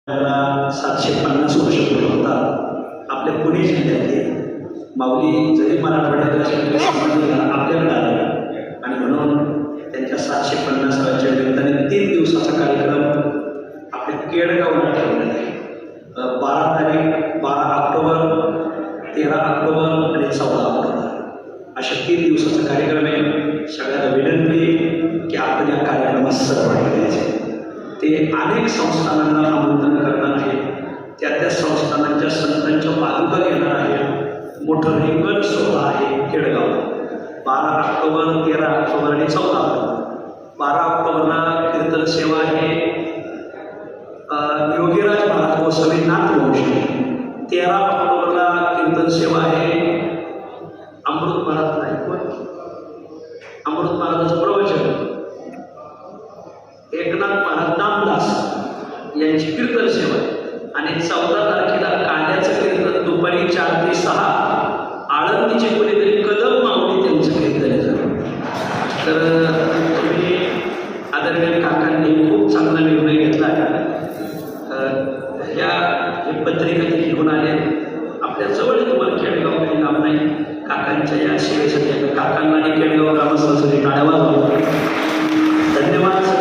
750 वर्ष पूर्ण होतात. आपल्या पुणे जिल्ह्यातले माऊली जरी मराठवाड्यात आपल्याकडे आले आणि म्हणून त्यांच्या 750व्या निमित्ताने 3 दिवसाचा कार्यक्रम आपल्या केडगावला ठेवलेला आहे. 12 तारीख, 12 ऑक्टोबर, 13 ऑक्टोबर आणि 14 ऑक्टोबर अशा 3 दिवसाचा कार्यक्रम आहे. सगळ्यांना विनंती की आपण या कार्यक्रमात सहभागी घ्यायचे. ते अनेक संस्थानांना आमंत्रण करणार आहे. त्या संस्थानांच्या संतांच्या पादुका घेणार आहे. मोठं रिंगण सोहळा आहे केडगाव. 12 ऑक्टोबर, 13 ऑक्टोबर आणि 14 ऑक्टोबर. 12 ऑक्टोबरला कीर्तन सेवा आहे योगीराज महाराज गोस्वामी नाथवंशी. 13 ऑक्टोबरला कीर्तन सेवा आहे अमृत महाराज नाईकवाड. अमृत महाराजांचं प्रवचन एकनाथ महाराज नामदास यांची कीर्तन सेवा आहे. आणि 14 तारखेला काल्याचं कीर्तन दुपारी 4 ते 6 आळंदीचे कोणीतरी कदम माऊली त्यांचं कीर्तन झालं. तर तुम्ही आदरणीय काकांनी खूप चांगला निर्णय घेतला आहे. हे पत्रिका ते घेऊन आले. आपल्या जवळ तुम्हाला केडगाव काही नाव नाही. काकांच्या या सेवेसाठी काकांना आणि केडगाव ग्रामस्थांसाठी टाळ्या वाजवा. धन्यवाद.